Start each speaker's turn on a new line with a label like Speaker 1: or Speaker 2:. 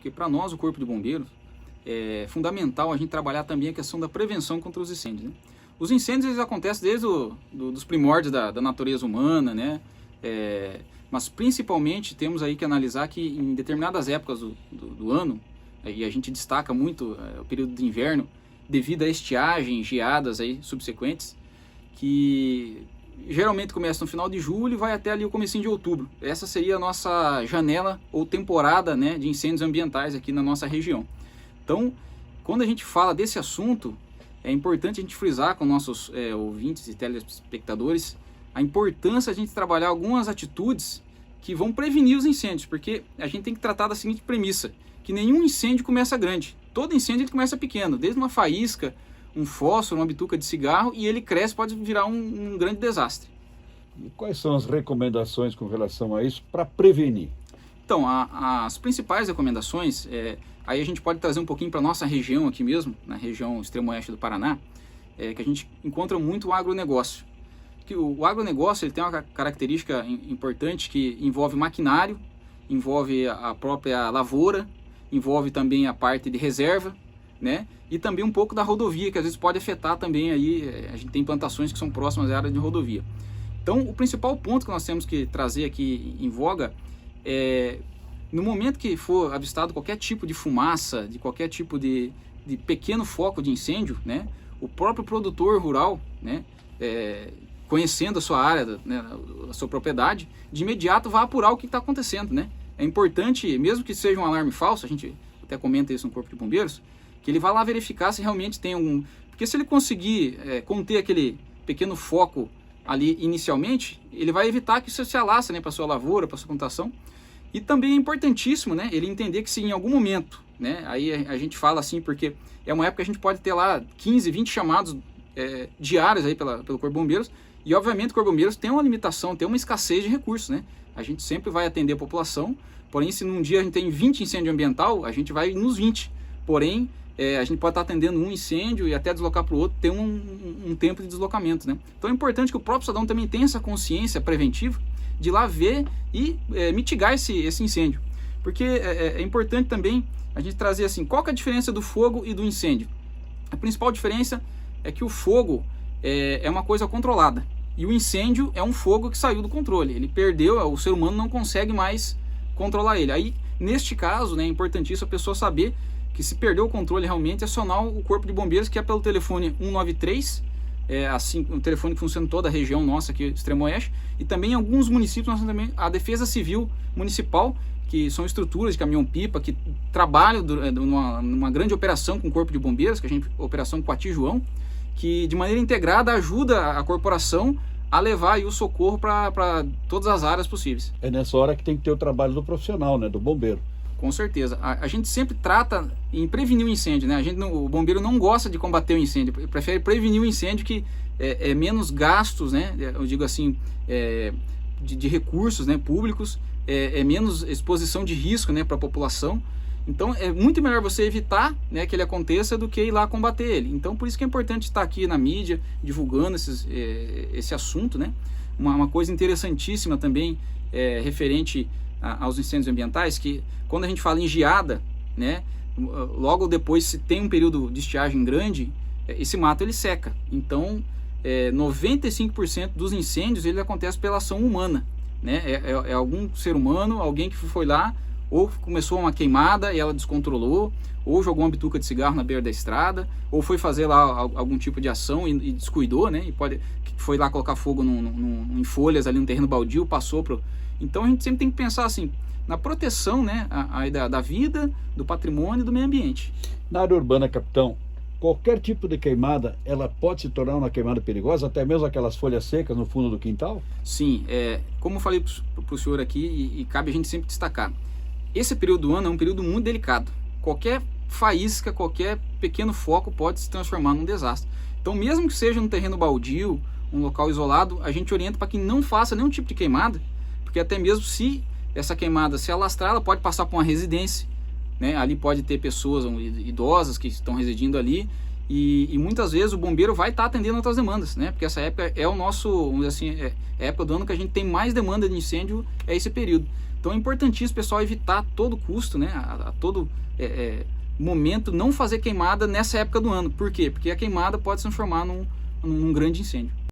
Speaker 1: porque para nós, o Corpo de Bombeiros, é fundamental a gente trabalhar também a questão da prevenção contra os incêndios, né? Os incêndios eles acontecem desde dos primórdios da natureza humana, né? Mas principalmente temos aí que analisar que em determinadas épocas do ano, e a gente destaca muito o período de inverno, devido a estiagem, geadas aí subsequentes, que geralmente começa no final de julho e vai até ali o comecinho de outubro. Essa seria a nossa janela ou temporada, né, de incêndios ambientais aqui na nossa região. Então, quando a gente fala desse assunto, é importante a gente frisar com nossos ouvintes e telespectadores a importância de a gente trabalhar algumas atitudes que vão prevenir os incêndios, porque a gente tem que tratar da seguinte premissa, que nenhum incêndio começa grande, todo incêndio ele começa pequeno, desde uma faísca, um fósforo, uma bituca de cigarro, e ele cresce, pode virar um grande desastre.
Speaker 2: E quais são as recomendações com relação a isso para prevenir?
Speaker 1: Então, as principais recomendações, aí a gente pode trazer um pouquinho para a nossa região aqui mesmo, na região extremo-oeste do Paraná, que a gente encontra muito o agronegócio. Que o agronegócio ele tem uma característica importante que envolve maquinário, envolve a própria lavoura, envolve também a parte de reserva, né? E também um pouco da rodovia, que às vezes pode afetar também aí, a gente tem plantações que são próximas à área de rodovia. Então, o principal ponto que nós temos que trazer aqui em voga é, no momento que for avistado qualquer tipo de fumaça, de qualquer tipo de pequeno foco de incêndio, né? O próprio produtor rural, né? Conhecendo a sua área, né, a sua propriedade, de imediato vai apurar o que está acontecendo, né? É importante, mesmo que seja um alarme falso, a gente até comenta isso no Corpo de Bombeiros, que ele vai lá verificar se realmente tem algum... Porque se ele conseguir conter aquele pequeno foco ali inicialmente, ele vai evitar que isso se alastre, né, para sua lavoura, para sua plantação. E também é importantíssimo, né, ele entender que se em algum momento, né, aí a gente fala assim porque é uma época que a gente pode ter lá 15, 20 chamados diários aí pelo Corpo de Bombeiros, e obviamente o Corpo de Bombeiros tem uma limitação, tem uma escassez de recursos, né? A gente sempre vai atender a população, porém se num dia a gente tem 20 incêndios ambiental, a gente vai nos 20, porém a gente pode estar atendendo um incêndio e até deslocar para o outro, ter um tempo de deslocamento, né? Então é importante que o próprio cidadão também tenha essa consciência preventiva de ir lá ver e mitigar esse incêndio, porque é importante também a gente trazer assim, qual que é a diferença do fogo e do incêndio? A principal diferença é que o fogo é uma coisa controlada e o incêndio é um fogo que saiu do controle, ele perdeu, o ser humano não consegue mais controlar ele. Aí neste caso, né, é importantíssimo a pessoa saber que se perdeu o controle realmente, acionar o Corpo de Bombeiros, que é pelo telefone 193, assim, um telefone que funciona em toda a região nossa aqui, extremo-oeste, e também em alguns municípios nós temos também a Defesa Civil Municipal, que são estruturas de caminhão-pipa que trabalham numa grande operação com o Corpo de Bombeiros, que a gente operação Coati João, que de maneira integrada ajuda a corporação a levar aí o socorro para todas as áreas possíveis. É
Speaker 2: nessa hora que tem que ter o trabalho do profissional, né, do bombeiro.
Speaker 1: Com certeza. A gente sempre trata em prevenir o incêndio, né? O bombeiro não gosta de combater o incêndio, prefere prevenir o incêndio, que é menos gastos, né? Eu digo assim, de recursos, né, públicos, é menos exposição de risco, né, para a população. Então é muito melhor você evitar, né, que ele aconteça do que ir lá combater ele. Então por isso que é importante estar aqui na mídia divulgando esse assunto, né? Uma coisa interessantíssima também referente aos incêndios ambientais, que quando a gente fala em geada, né, logo depois, se tem um período de estiagem grande, esse mato ele seca. Então 95% dos incêndios ele acontece pela ação humana, né? É algum ser humano, alguém que foi lá, ou começou uma queimada e ela descontrolou, ou jogou uma bituca de cigarro na beira da estrada, ou foi fazer lá algum tipo de ação e descuidou, né? E foi lá colocar fogo em folhas ali no terreno baldio, passou pro... Então a gente sempre tem que pensar assim, na proteção, né, da vida, do patrimônio e do meio ambiente.
Speaker 2: Na área urbana, capitão, qualquer tipo de queimada, ela pode se tornar uma queimada perigosa, até mesmo aquelas folhas secas no fundo do quintal?
Speaker 1: Sim, como eu falei para o senhor aqui, e cabe a gente sempre destacar, esse período do ano é um período muito delicado. Qualquer faísca, qualquer pequeno foco pode se transformar num desastre. Então mesmo que seja um terreno baldio, um local isolado, a gente orienta para que não faça nenhum tipo de queimada, porque até mesmo se essa queimada se alastrar, ela pode passar por uma residência, né? Ali pode ter pessoas idosas que estão residindo ali, E muitas vezes o bombeiro vai estar atendendo outras demandas, né? Porque essa época é o nosso, vamos dizer assim, é a época do ano que a gente tem mais demanda de incêndio, é esse período. Então é importantíssimo, pessoal, evitar a todo custo, né? A todo momento não fazer queimada nessa época do ano. Por quê? Porque a queimada pode se transformar num grande incêndio.